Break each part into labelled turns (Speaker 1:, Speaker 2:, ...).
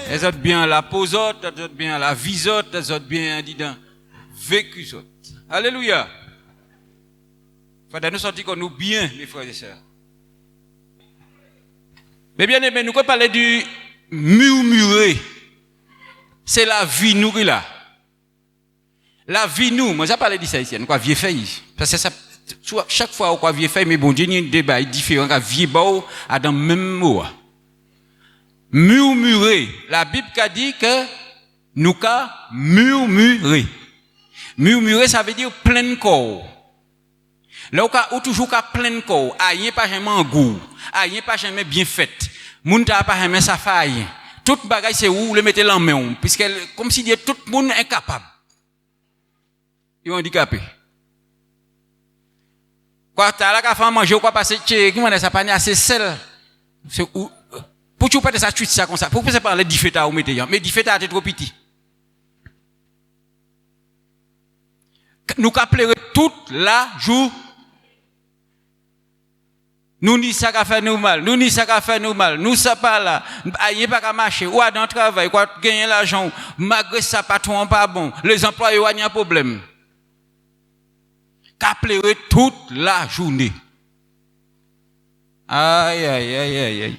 Speaker 1: Les autres bien la pose, les autres bien la vie, les autres bien dedans vécu. Alléluia. Faut nous sentir que nous bien, mes frères et sœurs. Mais bien aimé, nous parler du murmurer. C'est la vie nous là. La vie nous, moi j'ai parlé de ça ici, nous quoi vieux feuille. Parce que ça chaque fois qu'on vieux feuille mais bon Dieu il y a un débat différent qu'à vieux bao à dans même mot. Murmurer, la Bible a dit que nous ca murmurer. Murmurer ça veut dire plein corps. Là ou toujours qu'à plein corps, rien pas jamais en goût, rien pas jamais bien fait. Moun ta pas jamais ça faille. Tout bagage c'est où le mettre en main puisque comme si dit tout le monde incapable. Ils sont handicapés. Quoi t'as là qu'à faire manger ou quoi passer qui m'en ça pas assez sel. C'est pour tu pas de ça tweet ça comme ça. Pour pas parler d'ifeta ou mettez mais d'ifeta est trop petit. Nous qu'appeler toute la jour. Nous ni ça qu'a fait nous mal, nous ni ça qu'a fait nous mal, nous ça pas là, aïe pas qu'à marcher, ou à dans travail, quoi gagner l'argent, malgré ça patron pas bon, les employés ont un problème. Qu'appeler toute la journée. Aïe aïe aïe aïe aïe.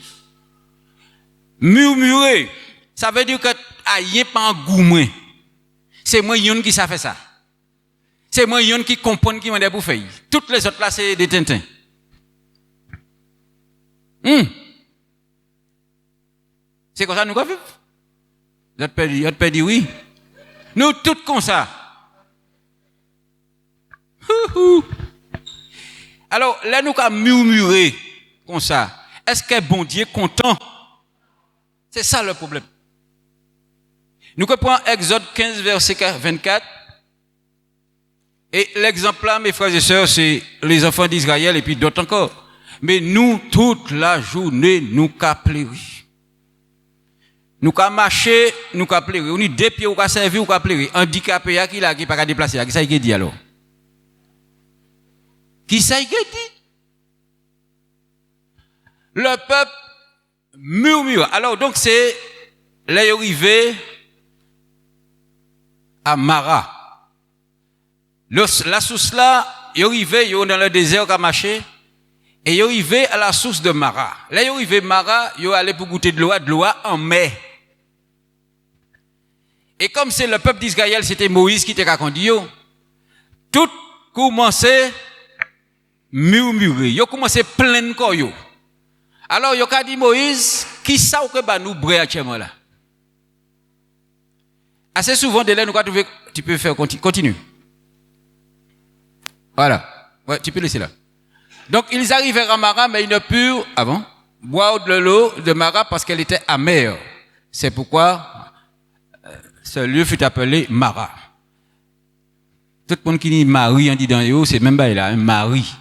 Speaker 1: Murmurer, ça veut dire que aïe pas un goût. C'est moi yon qui ça fait ça. C'est moi yon qui comprend qui m'a pour faire. Toutes les autres là c'est des tintins. C'est comme ça nous vivons. Vous avez dit oui. Nous tous comme ça. Alors là nous avons murmuré comme ça. Est-ce que bon Dieu est content? C'est ça le problème. Nous prenons Exode 15 verset 24. Et l'exemple là mes frères et sœurs c'est les enfants d'Israël et puis d'autres encore. Mais nous, toute la journée, nous qu'à pleurer. Nous qu'à marcher, nous qu'à pleurer. On est deux pieds, ou qu'à servir, ou qu'à pleurer. Handicapé, qui là, qui pas qu'à déplacer, qui ça y est dit alors? Qui ça y est dit? Le peuple murmure. Alors, donc, c'est, là, arrivé à Mara. La source là, il arrivé, il est dans le désert, qu'à marcher. Et yo arrivé à la source de Mara. Là, yo arrivé Mara, yo allé pour goûter de l'eau en mai. Et comme c'est le peuple d'Israël, c'était Moïse qui était raconté yo, tout commençait murmurer. Yo commençait plein corps yo. Alors yo a dit Moïse, qui ça ou que ba nous bré actuellement là? Assez souvent de là nous trouver, tu peux faire continue. Voilà. Ouais, tu peux laisser là. Donc, ils arrivèrent à Mara, mais ils ne purent, boire de l'eau de Mara parce qu'elle était amère. C'est pourquoi ce lieu fut appelé Mara. Tout le monde qui dit Marie, on dit dans yo, c'est même pas là, un Marie.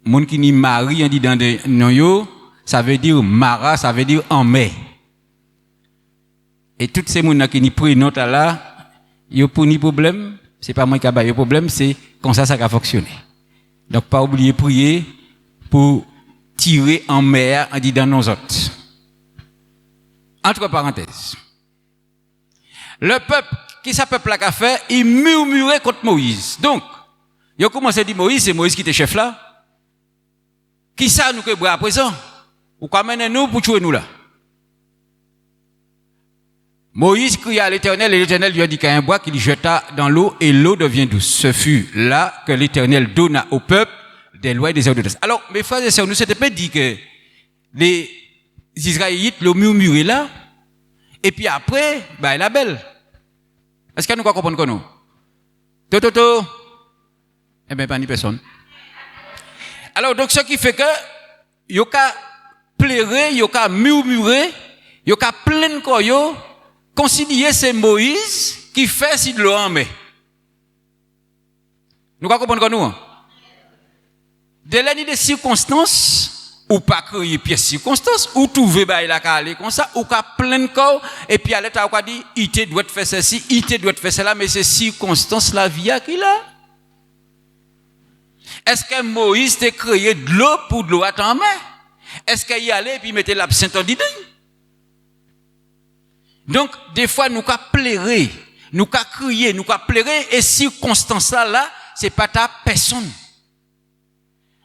Speaker 1: Le monde qui dit Marie, on dit dans yo, ça veut dire Mara, ça veut dire en mer. Et toutes ces gens qui n'y prennent note là, yo pour ni problème, c'est pas moi qui a pas de problème, c'est comme ça va fonctionner. Donc, pas oublier prier pour tirer en mer, on dit dans nos autres. Entre parenthèses. Le peuple, qui ça peuple a fait, il murmurait contre Moïse. Donc, il a commencé à dire Moïse, c'est Moïse qui était chef là. Qui ça nous que bras à présent? Ou quoi nous pour tuer nous là? Moïse cria à l'Éternel et l'Éternel lui a dit qu'il y a un bois qu'il jeta dans l'eau et l'eau devient douce. Ce fut là que l'Éternel donna au peuple des lois et des ordonnances. Alors, mes frères et sœurs, nous s'était pas dit que les Israélites l'ont murmuré là, et puis après, bah, elle est belle. Est-ce que nous comprenons que nous? Toto. Eh bien, pas ni personne. Alors, donc, ce qui fait que, yoka pleurer, yoka murmurer, yoka plein quoi yo, considérer c'est Moïse qui fait si de l'eau en mai. Nous comprenons que nous? De l'année des circonstances, ou pas créer pièce circonstances, ou trouver bah il a qu'à aller comme ça, ou qu'à plein corps, et puis à l'état on dit, il te doit faire ceci, il te doit faire cela, mais c'est circonstances la vie qu'il a. Est-ce que Moïse t'a créé de l'eau pour de l'eau à ta main? Est-ce qu'il y allait et puis mettait l'absinthe en didin? Donc, des fois, nous qu'à pleurer, nous qu'à crier, nous qu'à pleurer, et circonstance là, c'est pas ta personne.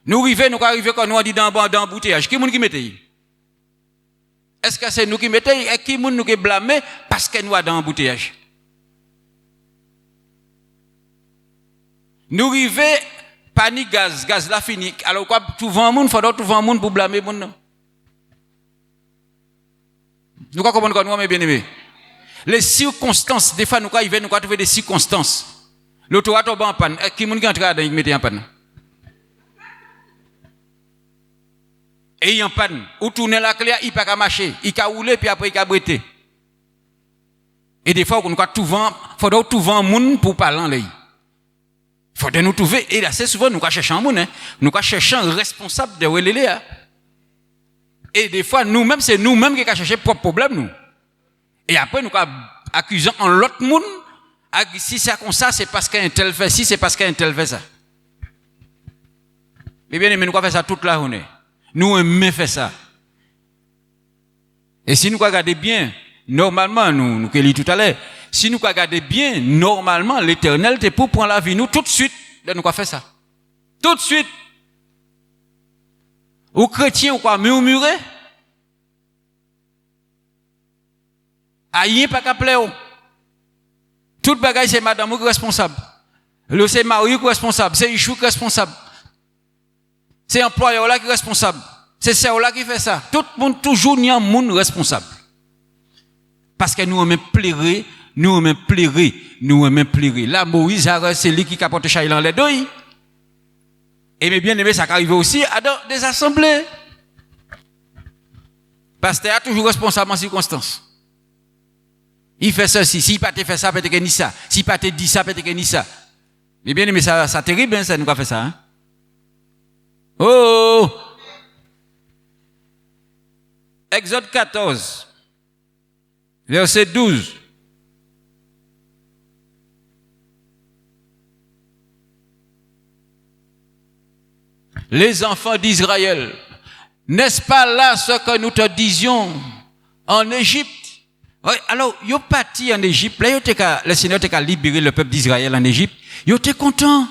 Speaker 1: Nous arrivons quand nous on dit dans embouteillage. Qui est-ce qui mettait? Est-ce que c'est nous qui mettons et qui nous qui blâmer parce que nous sommes dans l'embouteillage? Nous arrivons, panique gaz la fini. Alors quoi, tout vent monde, faut tout vent monde pour blâmer monde. Nous comprenons quoi nous mes bien-aimés. Les circonstances, des fois nous arrivons, nous trouver des circonstances. L'auto a tombé en panne. Qui monde qui entre là, il mettait en panne. Et il en panne, ou tourner la clé, il pas marcher, il a roulé puis après il a breté. Et des fois on a tout vent, faut tout vent monde pour parler en lui. Faut nous trouver et assez souvent nous cherchons un monde, hein. Nous cherchons un responsable de relais. Et des fois nous-mêmes c'est nous-mêmes qui cherchons propre problème nous. Et après nous accusons en l'autre monde, si c'est comme ça c'est parce qu'un tel fait ci, c'est parce qu'un tel fait ça. Mais bien mais nous faire ça toute la journée. Nous aimons faire ça. Et si nous regardons bien, normalement, nous qui dit tout à l'heure, si nous regardons bien, normalement, l'Éternel est pour prendre la vie, nous tout de suite, nous quoi faire ça. Tout de suite. Aux chrétiens, ou quoi murmurer? Aïe, pas qu'à plaire. Tout bagaille, c'est madame qui est responsable. C'est Marie qui est responsable. C'est Ichou qui est responsable. C'est employeur là qui est responsable. C'est celle là qui fait ça. Tout le monde, toujours, il y a un monde responsable. Parce que nous aimons pleurer, nous aimons pleurer, nous aimons pleurer. Là, Moïse, c'est lui qui capote Chaïl dans les deux. Et bien aimé, ça arrive aussi à des assemblées. Pasteur est toujours responsable en circonstances. Il fait ceci. S'il n'a pas fait ça, peut-être qu'il ni ça. S'il n'a pas dit ça, peut-être qu'il ni ça. Mais bien aimé, ça terrible, hein, ça nous a fait ça, hein. Oh! Exode 14, verset 12. Les enfants d'Israël, n'est-ce pas là ce que nous te disions en Égypte? Oui, alors, ils sont partis en Égypte, là, le Seigneur a libéré le peuple d'Israël en Égypte, ils étaient contents.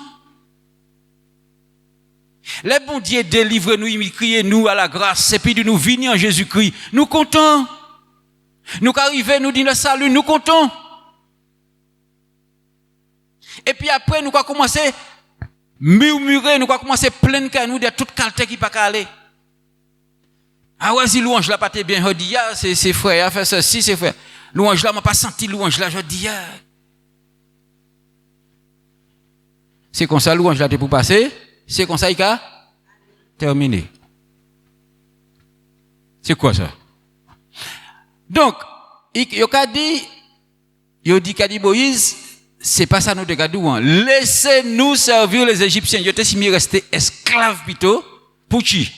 Speaker 1: Les bon Dieu délivre-nous, il crie nous à la grâce, et puis de nous venir en Jésus-Christ. Nous comptons. Nous arrivons, nous disons le salut, nous comptons. Et puis après, nous allons commencer à murmurer, nous allons commencer à plaindre nous de toute qualité qui ne peut pas aller. Ah ouais, si louange là pas bien, je dis, ah, c'est frère, a fait ceci, c'est frère. Louange là, m'a pas senti louange là, je dis, ah. C'est comme ça, louange là, t'es pour passer. C'est comme ça, il a terminé. C'est quoi ça? Donc, il a dit Moïse, c'est pas ça nous dégadou, hein. Laissez-nous servir les Égyptiens. Ils étaient si mieux restés esclaves plutôt, pour qui?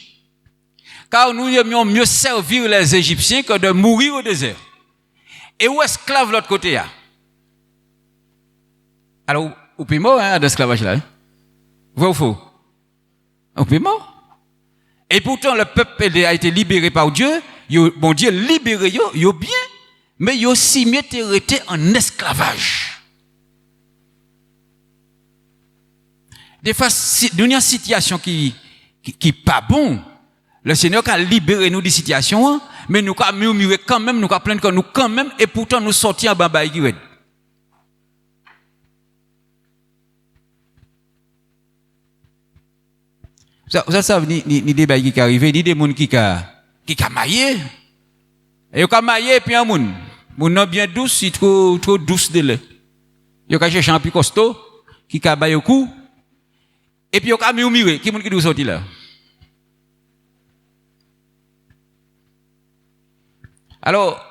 Speaker 1: Car nous aimions mieux servir les Égyptiens que de mourir au désert. Et où esclaves l'autre côté, là? Alors, ou puis mort, hein, d'esclavage là, hein? Vrai ou faux? On peut mort. Et pourtant, le peuple a été libéré par Dieu. Bon Dieu libéré, yo bien, mais yo aussi mieux été en esclavage. Des fois, nous avons une situation qui pas bon. Le Seigneur a libéré nous des situations, mais nous avons murmuré quand même, nous avons plaint nous quand même, et pourtant nous sortions en baba qui red. Vous savez, ni des bails qui arrivent, ni des gens qui maillé. Et qui maillé, puis un monde. Moun bien douce, il trop douce de lait. Il a cherché un plus costaud, qui a baillé au cou. Et puis il a murmuré. Qui est-ce qui doit sortir là? Alors,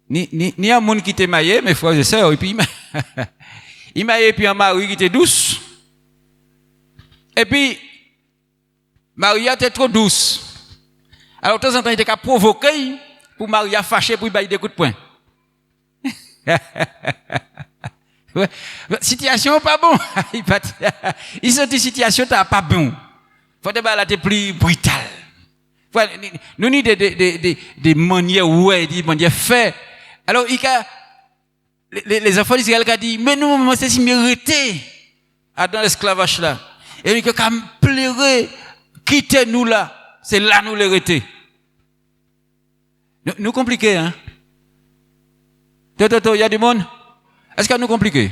Speaker 1: ni un monde qui était maillé, mes frères et sœurs, et puis il maillé, puis un mari qui était douce. Et puis, Maria était trop douce. Alors, de temps en temps, il était provoqué pour Maria fâcher pour lui bailler des coups de poing. Ouais. Situation pas bon. Il sont une situation pas bon. Faut d'abord la plus brutale. Nous ni des manières ouais, des manières fait. Alors les enfants d'Israël ont dit mais nous c'est si mérité dans l'esclavage là. Et que quand pleurer quitter nous là, c'est là nous les reter. Nous compliqué hein. Il y a du monde. Est-ce que nous compliqué?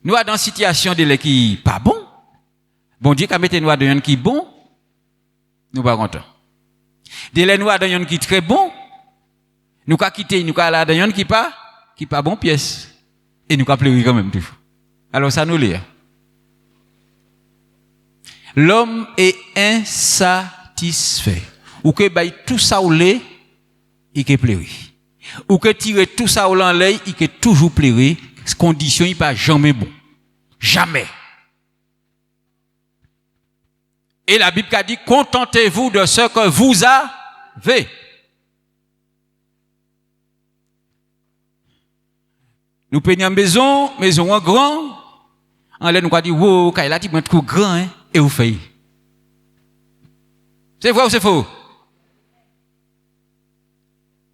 Speaker 1: Nous sommes dans une situation de qui pas bon. Bon Dieu, quand mettez nous dans un qui bon, nous pas contents. Dès nous dans un qui très bon, nous pas quitter, nous pas là dans un qui pas bon pièce. Et nous pas pleurer quand même toujours. Alors ça nous lit. L'homme est insatisfait. Ou que tout ça ou l'est, il peut pleurer. Ou que tirer tout ça ou l'enlève, il peut toujours pleurer. Condition, il pas jamais bon. Jamais. Et la Bible a dit, contentez-vous de ce que vous avez. Nous peignons maison en grand. En l'air, nous avons dit, wow, quand il a dit, mais trop grand, hein, et vous faites. C'est vrai ou c'est faux?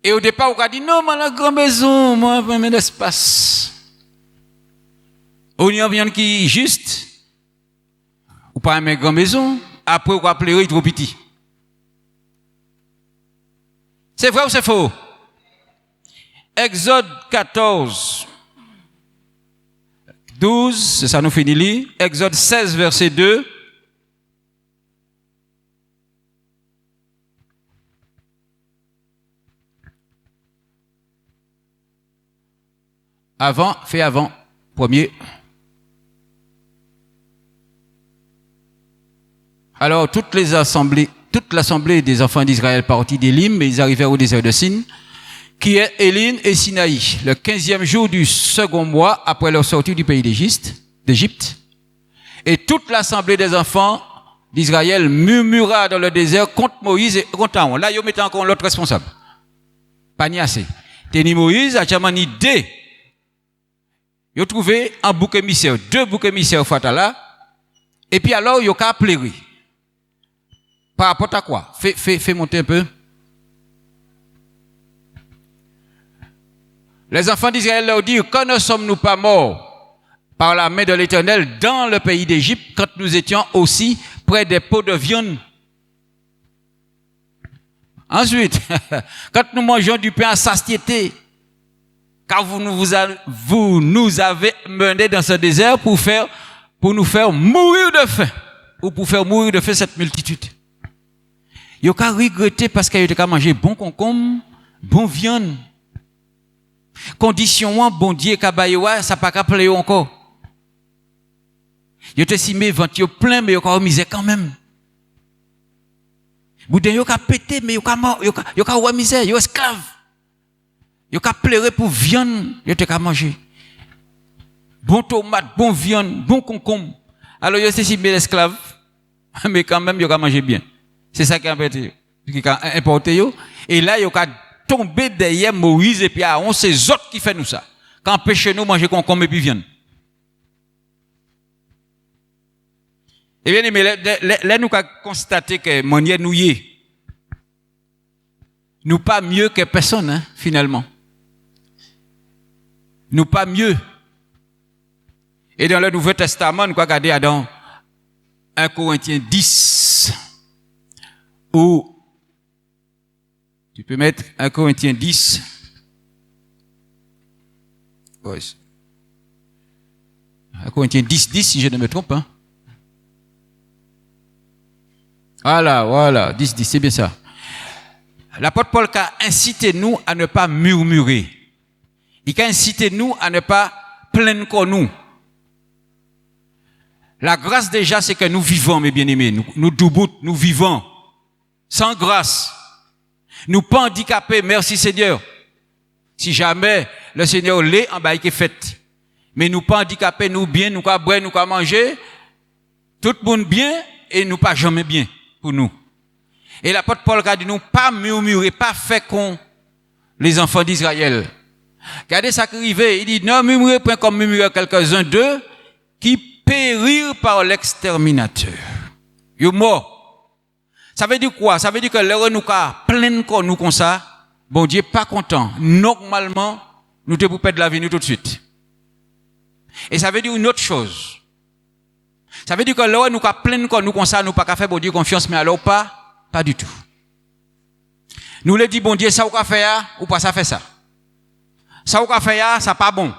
Speaker 1: Et au départ, on a dit, non, mais la grande maison, moi, je veux l'espace. On y a bien qui juste, ou pas une grande maison, après, on va pleurer trop petit. C'est vrai ou c'est faux? Exode 14, 12, c'est ça nous finit lire. Exode 16, verset 2. Fais avant, premier. Alors, toute l'assemblée des enfants d'Israël partit d'Élim, et ils arrivèrent au désert de Sin, qui est Éline et Sinaï, le 15e jour du second mois après leur sortie du pays d'Égypte. Et toute l'assemblée des enfants d'Israël murmura dans le désert contre Moïse et contre Aaron. Là, ils mettent encore l'autre responsable. Pas ni assez. Teni Moïse a jamais ni deux. Ils ont trouvé un bouc émissaire, deux boucs émissaires fatala, et puis alors, ils ont qu'à pleurer. Par rapport à quoi? Fais monter un peu. Les enfants d'Israël leur dirent, quand ne sommes-nous pas morts par la main de l'Éternel dans le pays d'Égypte, quand nous étions aussi près des pots de viande? Ensuite, quand nous mangeons du pain à satiété, car vous nous avez menés dans ce désert pour nous faire mourir de faim, ou pour faire mourir de faim cette multitude. Ils ont qu'à regretter parce qu'ils ont qu'à manger bon concombre, bon viande. Condition, bon Dieu, kabayewa, ça pas qu'à plaire encore. Ils ont estimé ventre plein, mais ils ont qu'à misère quand même. Boudin, ils ont qu'à péter, mais ils ont qu'à misère, ils ont esclaves. Ils ont qu'à pleurer pour viande, ils ont qu'à manger. Bon tomate, bon viande, bon concombre. Alors, ils ont estimé l'esclave, mais quand même, ils ont qu'à manger bien. C'est ça qui a importé. Et là, il y a tombé derrière Moïse et puis Aaron, c'est eux autres qui font nous ça. Quand empêchez nous manger concombre et puis viande. Eh bien, mais là, nous avons constaté que manière nous y est. Nous pas mieux que personne, hein, finalement. Nous pas mieux. Et dans le Nouveau Testament, nous avons regardé dans 1 Corinthiens 10. Ou tu peux mettre 1 Corinthiens 10. Ouais. 1 Corinthiens 10, si je ne me trompe. Hein. Voilà, 10, c'est bien ça. L'apôtre Paul a incité nous à ne pas murmurer. Il a incité nous à ne pas plaindre comme nous. La grâce déjà, c'est que nous vivons, mes bien-aimés. Nous doubout, nous vivons. Sans grâce. Nous pas handicapés, merci Seigneur. Si jamais le Seigneur l'est, en bas, il est fait. Mais nous pas handicapés, nous bien, nous pas boire, nous pas manger. Tout le monde bien, et nous pas jamais bien pour nous. Et l'apôtre Paul a dit nous pas murmurer, pas faire con les enfants d'Israël. Regardez ça qui arrive, il dit, non, murmurer point comme murmurer quelques-uns d'eux qui périrent par l'exterminateur. Yo mort. Ça veut dire quoi? Ça veut dire que l'heure nous ka plein corps nous comme ça, bon Dieu pas content. Normalement, nous te pour perdre la vie nous tout de suite. Et ça veut dire une autre chose. Ça veut dire que l'heure nous ka plein corps nous comme ça, nous pas qu'à faire bon Dieu confiance, mais alors pas du tout. Nous le dit bon Dieu ça ou ka faire ou pas ça fait ça. Ça ou ka faire ça pas bon.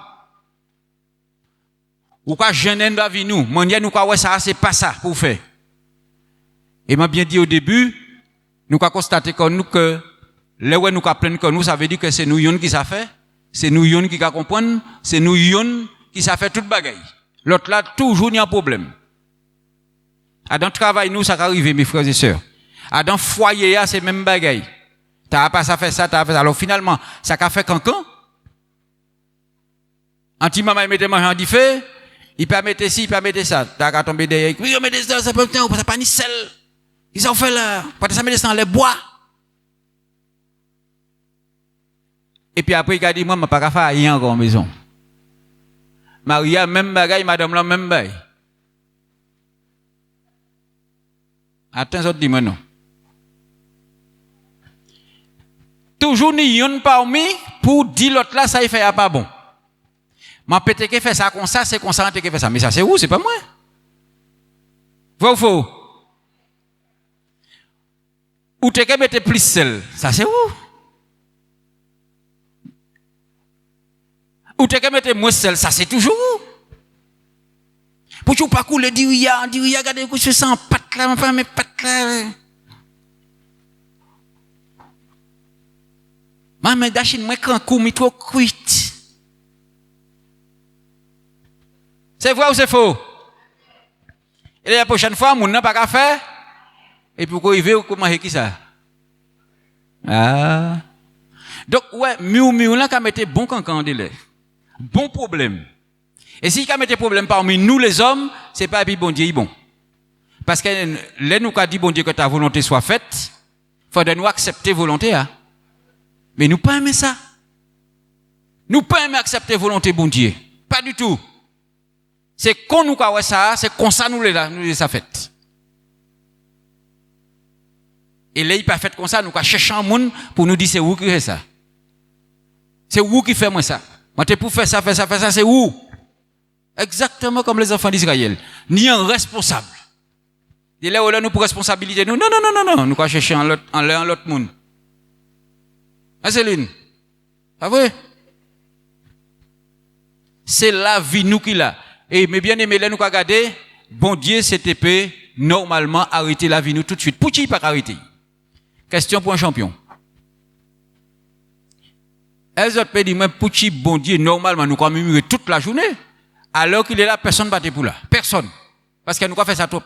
Speaker 1: Ou ka gêner dans la vie nous, manière nous ka ouais ça c'est pas ça pour faire. Et m'a bien dit au début, nous avons constaté que les ouais nous apprenons que nous, ça veut dire que c'est nous yon qui ça fait, c'est nous yon qui comprendre, c'est nous yon qui ça fait toute bagaille. L'autre là toujours il y a un problème. À dans travail nous ça arrive mes frères et sœurs. À dans foyer c'est même bagaille. T'as pas ça fait ça, t'as fait ça. Alors finalement, ça qu'a fait cancan. Anti maman mettait manger en diffé, il peut mettre ci, il peut mettre ça. T'as qu'à tomber derrière. Oui, on met des ça peut temps, ça pas ni sel. Ils ont fait là, pas ça met dans les bois. Et puis après il a dit moi pas faire rien encore en maison. Maria même bagaille, madame la même bagaille. Attends, autres dis-moi non. Toujours ni yon parmi pour dire l'autre là ça il fait pas bon. M'a pété que fait ça comme ça, c'est comme ça que fait ça. Mais ça c'est où? C'est pas moi. Vrai ou faux? Ou te que mettre plus sel, ça c'est où? Ou te que mettre moins sel, ça c'est toujours où? Pour tu pas couler diria, regardez que je sens patte là, enfin mes pattes là. Maman d'achine moi quand coup mi trop cuite. C'est vrai ou c'est faux? Et la prochaine fois mon n'a pas qu'à faire. Et puis quoi il veut comment qui ça? Ah. Donc ouais, miou là qu'a mettre bon cancan de l'air. Bon problème. Et si qu'a mettre problème parmi nous les hommes, c'est pas puis bon Dieu bon. Parce que là nous qu'a dit bon Dieu que ta volonté soit faite, faudrait nous accepter volonté hein. Mais nous pas aimer ça. Nous pas aimer accepter volonté bon Dieu. Pas du tout. C'est qu'on nous qu'a ça, c'est comme ça nous les ça fait. Et là, il pas fait comme ça, nous avons cherché un monde pour nous dire c'est où qui fait ça. C'est où qui fait moi ça. Moi, t'es pour faire ça, c'est où? Exactement comme les enfants d'Israël. Ni un responsable. Et là, nous pour responsabilité, nous, non, nous avons cherché en l'autre monde. Ah, Céline. Ah, vrai? C'est la vie, nous qui l'a. Et, mais bien aimé, là, nous avons regardé, bon Dieu, c'était peut normalement arrêter la vie, nous tout de suite. Pourquoi il pas arrêter? Question pour un champion. Elles ont dit, mais pourquoi bon Dieu, normalement, nous avons murmurer toute la journée, alors qu'il est là, personne ne bat pour là. Personne. Parce que nous avons fait ça trop.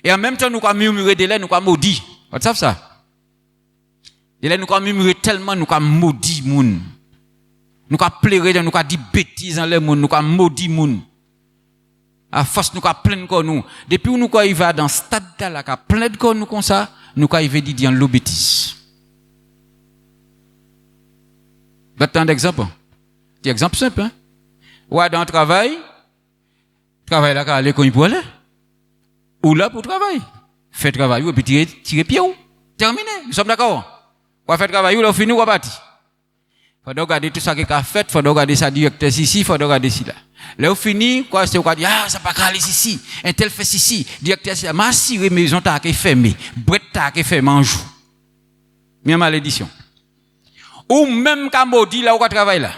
Speaker 1: Et en même temps, nous avons murmurer de là, nous avons maudit. Vous savez ça? De là, nous avons murmurer tellement, nous avons maudit moun. Nous avons pleuré, nous avons dit bêtises dans les moun, nous avons maudit moun. À force, nous avons plein de corps nous. Depuis où nous avons arrivé dans ce stade-là, nous avons plein de corps nous comme ça, nous avons arrivé dans l'eau bêtise. Vous avez un exemple? C'est un exemple simple, hein? Ouais, dans le travail là, quand aller pour aller. Ou là pour travail. Fait travail, ou puis tirer pied ou. Terminé. Nous sommes d'accord? Ou fait travail, ou là, fini, ou parti. Faut donc regarder tout ça qui a fait, faut donc regarder ça directeur ici, faut donc regarder ici là. Là, au fini, quoi, c'est, on va dire, ah, ça pas aller ici, un tel fait ici, directeur ici, ma si maison t'a qui fermé, brette t'a qui fermé en jour. Bien malédiction. Ou même quand maudit là, où on travaille là.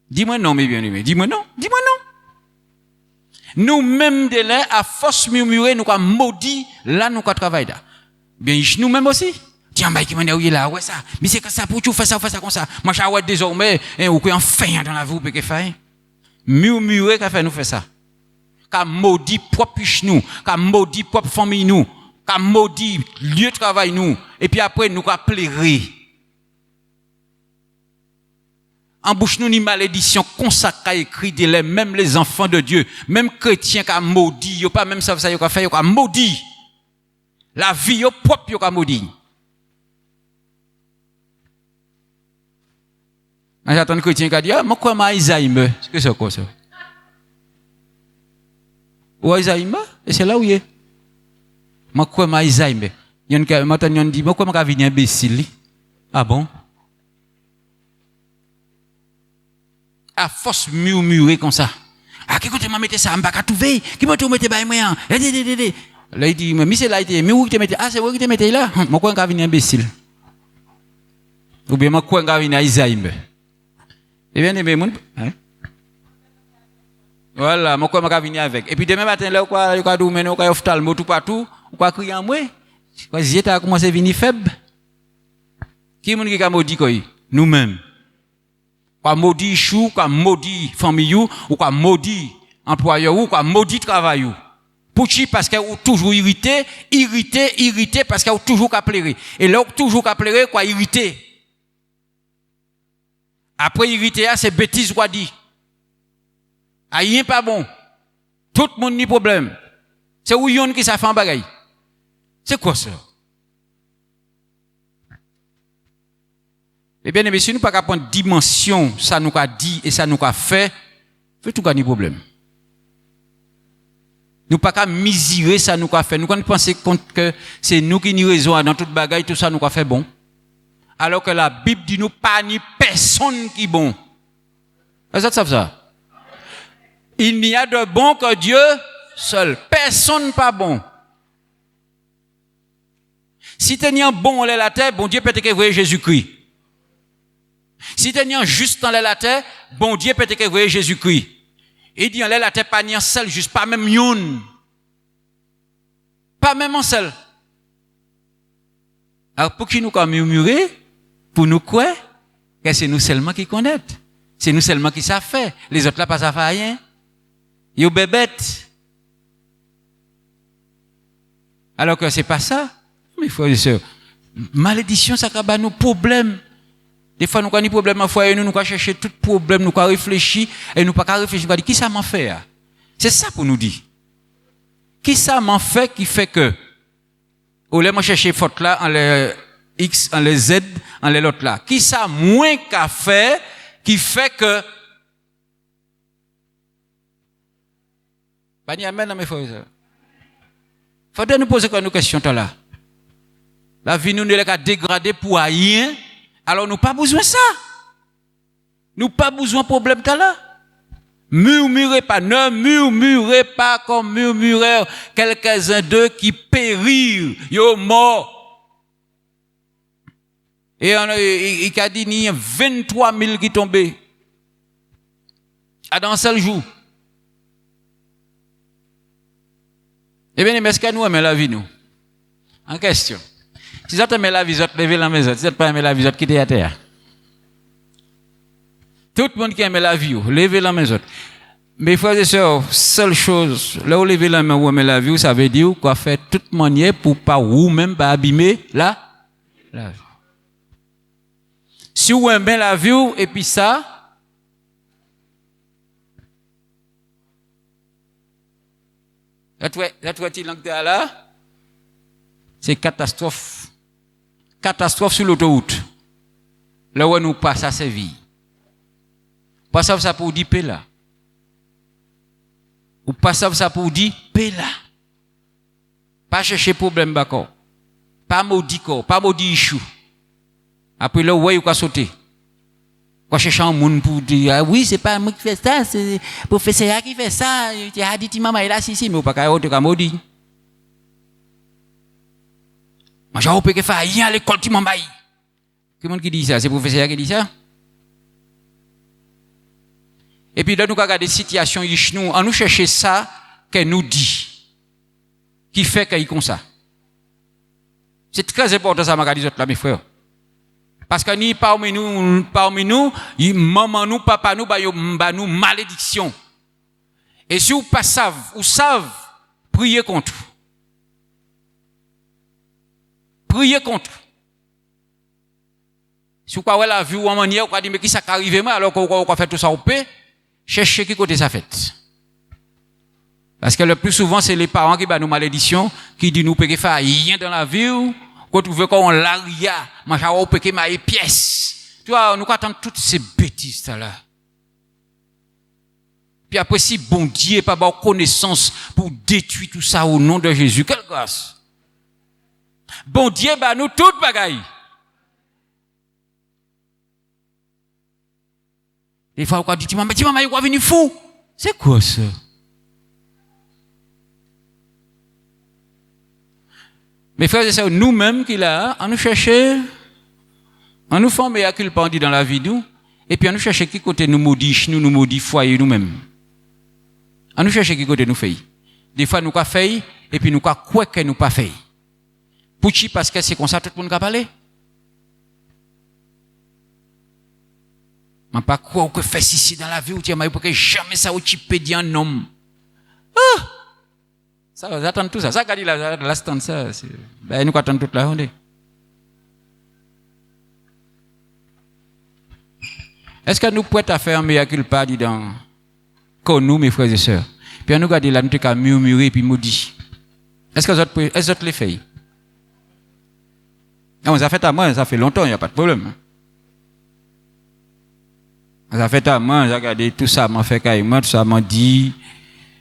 Speaker 1: Dis-moi non, mes bien-aimés, dis-moi non. Nous-mêmes, de là, à force murmurer, nous avons maudit, là, nous travaillons là. Bien, nous-mêmes aussi. Tiens, bah, qui m'a dit, là, ouais, ça. Mais c'est que ça, pour tout faire ça comme ça. Moi, j'ai ouais, désormais, ou qu'on fait dans la vie, ou que fait. Murmurer, qu'a fait nous faire ça. Qu'a maudit propre nous, qu'a maudit propre famille nous, qu'a maudit lieu de travail nous, et puis après, nous qu'a plairer. En bouche nous ni malédiction consacrée écrit de les même les enfants de Dieu, même chrétiens qu'a maudit, yo pas même ça yo qu'a fait yo qu'a maudit. La vie yo propre yo qu'a maudit. J'attends le chrétien qui dit, ah, moi, quoi, ma Alzheimer? C'est que c'est quoi ça? Ou Alzheimer? Et c'est là où il est. Moi, quoi, ma Alzheimer? Il y a un dit, moi, quoi, ma venir imbécile? Ah bon? À force murmurer comme ça. Ah, qui m'a mis ça, m'a pas trouvé? Qui m'a tout mis by moi? Là, il dit, mais c'est là, mais où tu mets? Ah, c'est où tu mets là? Moi, quoi, ma venir imbécile? Ou bien, moi, quoi, ma venir Alzheimer? Eh bien, aimé, hein? Voilà, moi, quoi, ma venir avec. Et puis, demain matin, là, quoi, il y a des gens qui ont ophtalmo tout partout, ou quoi, crier en moi? Quoi, si tu as commencé à venir faible? Qui est-ce qui a maudit, quoi? Nous-mêmes. Quoi, maudit chou, quoi, maudit famille, ou quoi, maudit employeur, ou quoi, maudit travail. Pourquoi? Parce qu'elle est toujours irrité, parce qu'elle est toujours qu'à pleurer. Et là, toujours qu'à pleurer, quoi, irrité. Après irrité, c'est bêtise quoi dit. Rien pas bon. Tout le monde n'a problème. C'est où yon qui ça fait un bagay. C'est quoi ça? Eh bien, si nous ne pouvons pas prendre dimension, ça nous a dit et ça nous a fait tout gagner problème. Nous ne pouvons pas mesurer ça nous a fait. Nous ne penser que c'est nous qui nous raison dans toute bagaille, tout ça nous a fait bon. Alors que la Bible dit nous pas ni personne qui est bon. Est-ce que ça fait ça? Il n'y a de bon que Dieu seul. Personne pas bon. Si tu es bon dans la terre, bon Dieu peut te voir Jésus-Christ. Si tu es juste dans la terre, bon Dieu peut te voir Jésus-Christ. Il dit en la terre pas ni un seul, juste pas même yon. Pas même un seul. Alors pour qui nous comme murmurer? Pour nous quoi? Que c'est nous seulement qui connaissons. C'est nous seulement qui savent faire. Les autres là pas savent rien. Yo bébête. Alors que c'est pas ça. Mais frères et sœurs, malédiction ça va nous problème. Des fois nous avons des problèmes à foyer, nous avons chercher tout problème, nous avons réfléchi et nous pas réfléchir, nous avons dit qui ça m'en fait? C'est ça pour nous dire. Qui ça m'en fait qui fait que au lieu de chercher faute là en les X, en les Z, en les l'autre là. Qui ça moins qu'a fait qui fait que pas ni amen mes frères. Faudrait nous poser une question là. La vie nous n'est qu'à dégrader pour rien. Alors nous pas besoin de ça. Nous pas besoin de problème là. Murmurez pas, ne murmurez pas comme murmurèrent quelques-uns d'eux qui périrent, yo mort. Et il a dit, il y a 23 000 qui tombaient. À dans un seul jour. Eh bien, est-ce que nous aimons la vie, nous? En question. Si vous aimez la vie, vous levez la maison. Si vous pas aimé la vie, vous quittez à terre. Tout le monde qui aime la vie, levez la maison. Mais frères et sœurs, seule chose, là où levez la main ou aimer la vie, ça veut dire qu'on fait toute manière pour pas ou même pas abîmer la vie. Si vous aimez la vie, et puis ça, là, c'est catastrophe. Catastrophe sur l'autoroute. Là où nous passons à Séville. Pas ça pour dire paix là. Ou pas ça pour dire paix là. Pas chercher problème d'accord. Pas maudit corps, pas maudit issue. Après là, ouais, vous sauter. Quoi chercher un monde pour dire, ah oui, c'est pas moi qui fais ça, c'est le professeur qui fait ça. Tu as dit, maman, il a si, mais pas qu'à autre qu'à maudit. Moi, j'ai repéré que faire rien à l'école, tu m'en bailles. Comment qui dit ça? C'est le professeur qui dit ça? Et puis là, nous regardons des situations, on nous cherche ça qu'elle nous dit. Qui fait qu'elle est comme ça. C'est très important ça, m'a dit là, mes frères. Parce que ni parmi nous, maman nous, papa nous, bah nous malédiction. Et si vous pas savent, priez contre. Priez contre. Si vous avez la vue ou en manière, vous avez dit, mais qui ça arrive moi, alors qu'on fait tout ça au paix, cherchez qui côté ça fait. Parce que le plus souvent, c'est les parents qui nous malédiction, qui disent nous peut faire rien dans la vie, quand tu veux qu'on l'aria, machin, on peut ma pièce. Tu vois, nous attendons toutes ces bêtises là. Puis après, si bon Dieu pas avoir connaissance pour détruire tout ça au nom de Jésus, quelle grâce. Bon Dieu, bah nous toutes bagailles. Des fois, on dit, mais tu m'as va venir fou. C'est quoi ça? Mes frères et sœurs, nous-mêmes qui là, on nous chercher, on nous forme à culpa dans la vie nous, et puis on nous cherche qui côté nous maudit, nous maudit foyer nous-mêmes. On nous cherche qui côté nous fait. Des fois nous quoi fait, et puis nous quoi que nous pas fait. Pourquoi? Parce que c'est comme ça tout le monde va parler. Mais pas quoi que fait ici dans la vie ou tu as pour que jamais ça ou tu peux dire un homme. Ah! Ça va attendre tout ça. Ça qu'a dit la stand ça. Ben nous attendons toute la journée. Est-ce que nous pouvons faire un meilleur culpa dans comme nous mes frères et sœurs. Puis nous garder là nous t'es qu'à murmurer puis maudit. Est-ce que les autres les fait? Non, ça fait à moi, ça fait longtemps, il n'y a pas de problème. Ça fait à moi, j'ai regardé tout ça, m'a fait carrément, tout ça m'a dit,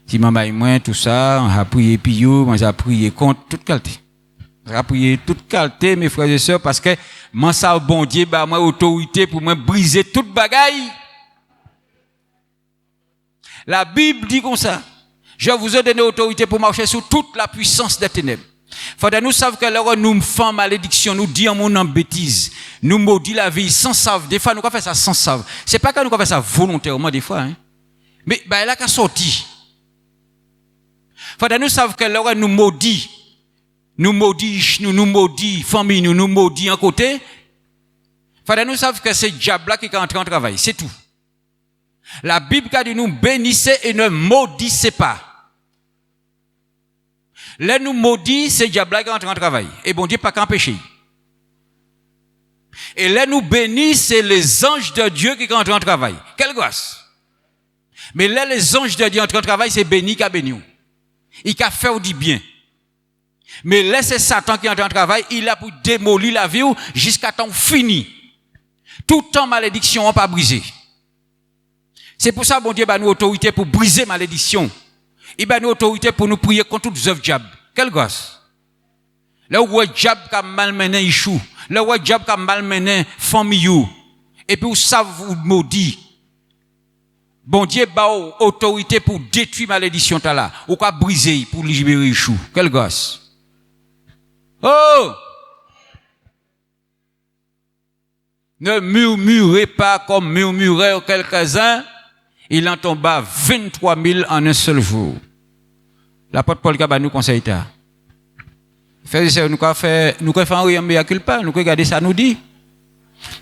Speaker 1: si m'a moi, tout ça, on a prié pio, on a prié contre toute qualité. On a prié toute qualité, mes frères et sœurs, parce que, moi, ça, bon Dieu, bah, moi, autorité pour moi briser toute bagaille. La Bible dit comme ça. Je vous ai donné autorité pour marcher sous toute la puissance des ténèbres. Faudrait nous savons que là, nous faisons malédiction, nous disons mon en bêtise, nous maudit la vie sans savre. Des fois, nous faisons ça sans savre. C'est pas que nous faisons ça volontairement, des fois, hein. Mais, bah, elle a qu'à sortir. Faudrait nous savons que là, nous maudit, nous maudit, famille, nous maudit en côté. Faudrait nous savons que c'est le diable qui est entré en travail. C'est tout. La Bible a dit nous bénissez et ne maudissez pas. Là, nous maudit, c'est le diable qui entre en travail. Et bon Dieu, pas qu'en péché. Et là, nous bénit, c'est les anges de Dieu qui entrent en travail. Quelle grâce. Mais là, les anges de Dieu entrent en travail, c'est béni qui a béni. Il a fait du bien. Mais là, c'est Satan qui entre en travail, il a pour démolir la vie jusqu'à temps fini. Tout temps malédiction, on pas brisé. C'est pour ça, bon Dieu, bah, nous autorité pour briser malédiction. Il va nous autorité pour nous prier contre toutes les œuvres diable. Quelle grâce. Là où le diable a malmené Ichou, là où le diable a malmené famille, et puis où ça vous maudit. Bon Dieu a autorité pour détruire malédiction là, ou quoi briser pour libérer Ichou. Quelle grâce. Oh! Ne murmurez pas comme murmuraient quelques-uns. Il en tomba 23 000 en un seul jour. L'apôtre Paul Gaba nous conseille ça. Frères nous fait un rien mais culpa, nous regarder ça nous dit.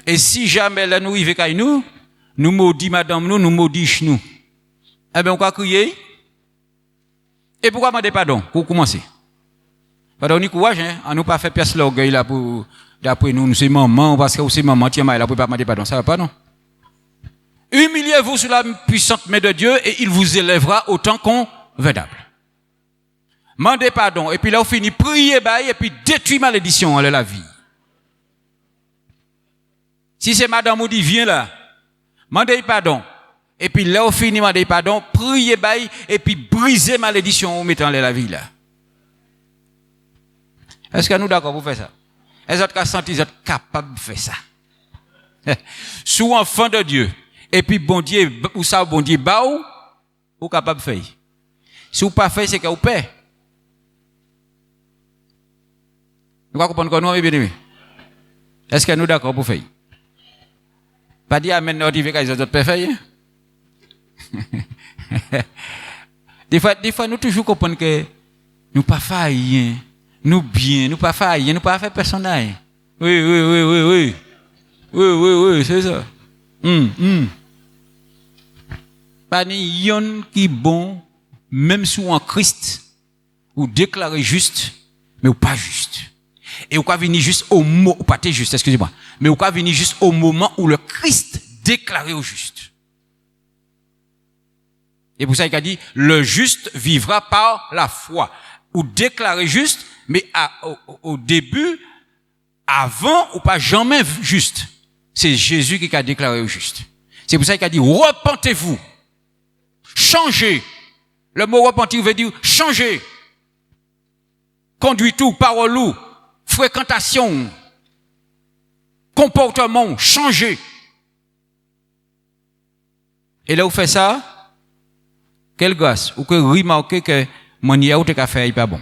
Speaker 1: Et si jamais là nous arrivons à nous maudit madame nous maudit nous. Eh bien on va crier. Et pourquoi demander pardon pour commencer? Pardon ni courage hein, on nous pas fait pièce l'orgueil là pour d'après nous c'est maman parce que c'est maman tiens là pour pas demander pardon, ça va pas non? Humiliez-vous sous la puissante main de Dieu et il vous élèvera autant convenable. Mandez pardon et puis là on finit prier et puis détruire malédiction dans la vie. Si c'est madame ou dit viens là, mandez pardon et puis là on finit mandez pardon, prier et puis briser malédiction en mettant la vie là. Est-ce que nous d'accord pour faire ça? Est-ce que vous sentez capable de faire ça? Sous enfant de Dieu. Et puis, bon Dieu, ou ça, bon Dieu, ou capable de faire. Si vous pas fait, c'est que vous paie. Nous comprenons que nous, bien aimé. Est-ce que nous d'accord pour faire? Pas dire amen, nous disons que les autres peuvent faire. Des fois, nous toujours comprenons que nous pas faire rien. Nous bien, nous pas faire rien, nous pas faire personne. Oui, c'est ça. Pas ni yon qui bon, même sous en Christ, ou déclaré juste, mais ou pas juste. Et ou pas venir juste au mot, ou pas t'es juste, excusez-moi, mais ou pas venir juste au moment où le Christ déclaré au juste. Et pour ça, il a dit, le juste vivra par la foi. Ou déclaré juste, mais au début, avant, ou pas jamais juste. c'est Jésus qui a déclaré au juste. C'est pour ça qu'il a dit, repentez-vous. Changez. Le mot repentir veut dire changer. Conduit tout, parole ou, fréquentation, comportement, changer. Et là, vous faites ça, quelle grâce. Ou que remarquez que mon ia ou te ka fait, il pas bon.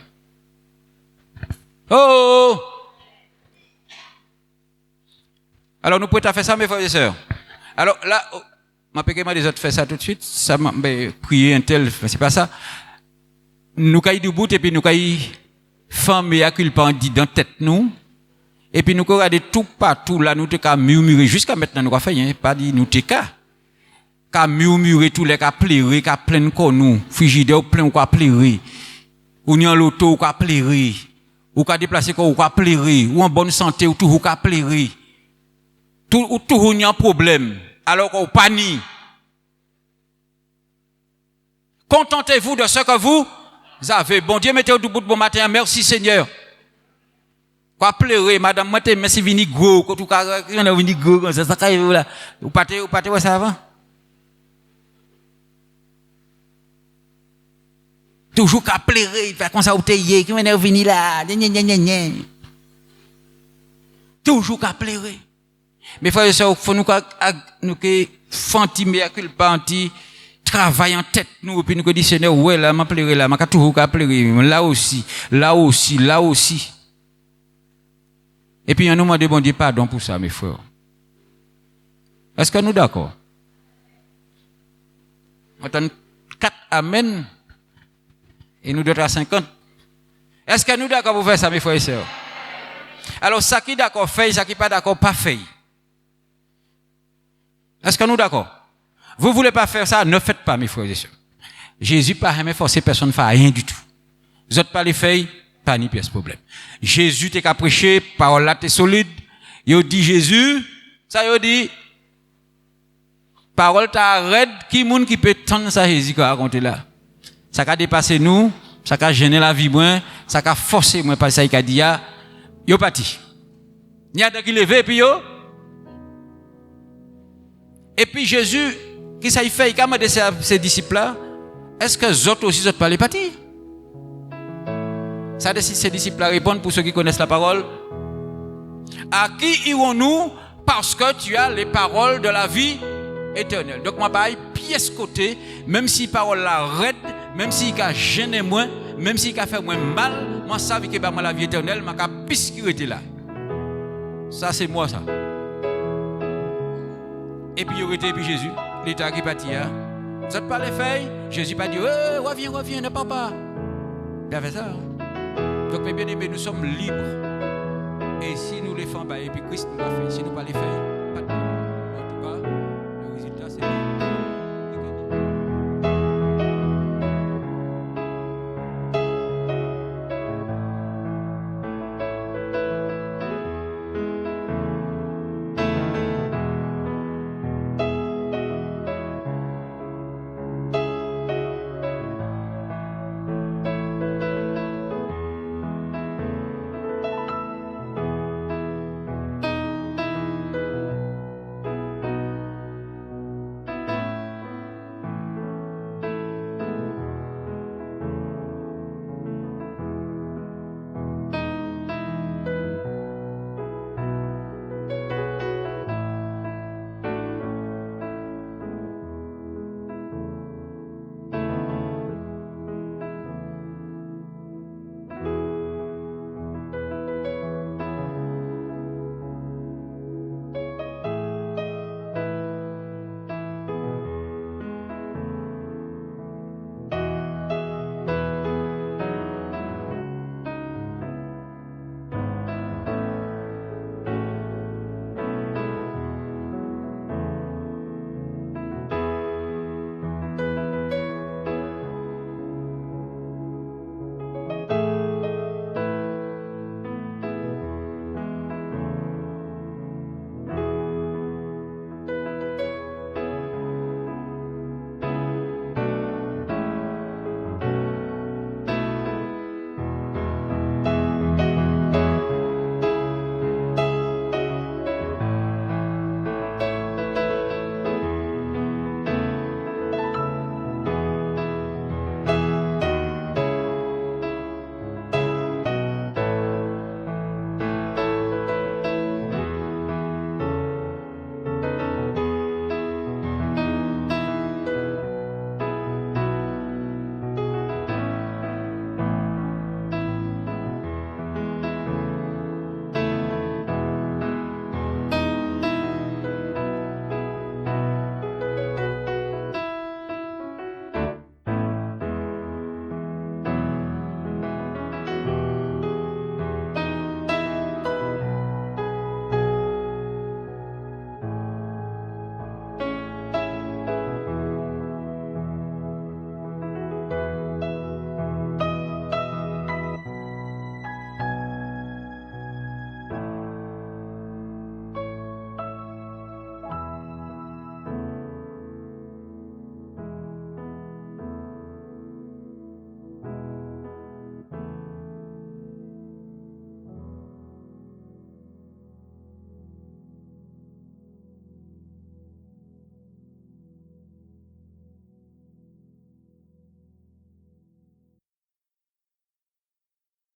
Speaker 1: Oh! Alors, nous pouvons faire ça, mes frères et sœurs. Alors, là, je vais des autres faire ça tout de suite. Ça m'a prié un tel, c'est pas ça. Nous caillons du bout et puis nous caillons femme et culpa dans tête nous. Et puis nous regardons tout partout là, nous te ka murmurer jusqu'à maintenant nous fait hein, pas dit nous te ka murmurer tous les ka pleurer, ka plein ko nous, frigidaire plein ka pleurer. Ou ni en loto ka pleurer. Ou ka déplacer ko ka pleurer, ou en bonne santé ou tout ka pleurer. Tout ni en problème. Alors qu'on panie. Contentez-vous de ce que vous avez. Bon Dieu, mettez au bout de bon matin. Merci Seigneur. Quoi pleurer, madame, moi t'es merci vini gros, quand tout cas, on a vini gros, comme ça arrive là. Ou partez, ouais, ça avant. Toujours qu'à pleurer, faire comme ça, ou t'es qui on est vini là, toujours qu'à pleurer. Mais frères et sœurs, faut nous fantimer à culpa travail en tête nous puis nous dit Seigneur ouais là m'a pleurer là m'a toujours qu'à pleurer là aussi. Et puis on nous demande bon Dieu pardon pour ça mes frères. Est-ce que nous d'accord? On entend 4 amen et nous d'autres à 50. Est-ce que nous d'accord pour faire ça mes frères et sœurs? Alors ça qui d'accord fait, ça qui pas d'accord pas fait. Est-ce que nous d'accord? Vous voulez pas faire ça, ne faites pas, mes frères et sœurs. Jésus pas jamais forcer personne à faire rien du tout. Vous n'êtes pas les faits, pas ni pièce problème. Jésus t'es qu'à prêcher, parole là t'es solide. Il dit Jésus, ça il dit, parole t'a raide, qui moun qui peut tendre ça Jésus qu'a raconté là. Ça qu'a dépassé nous, ça qu'a gêné la vie moi, ça qu'a forcé moi par ça il a dit yo parti. Il y a des qui levé puis yo. Et puis Jésus, qui ça y fait, il a demandé à ses disciples-là, est-ce que les autres aussi, pas les partis? Ça décide ses disciples-là répondent pour ceux qui connaissent la parole. À qui irons-nous parce que tu as les paroles de la vie éternelle. Donc, moi, pareil, pièce côté, même si parole la raide, même si il a gêné moi, même si il a fait moins mal, moi, ça veut que moi la vie éternelle, moi, puisqu'il était là. Ça, c'est moi, ça. Et puis, il aurait été, puis Jésus, l'état qui partit. Vous n'êtes pas les feuilles? Jésus pas dit, reviens, ne pars pas. Il a fait ça. Donc, mes bien-aimés, nous sommes libres. Et si nous les faisons, et puis Christ nous l'a fait. Si nous ne pas les feuilles, pas de problème.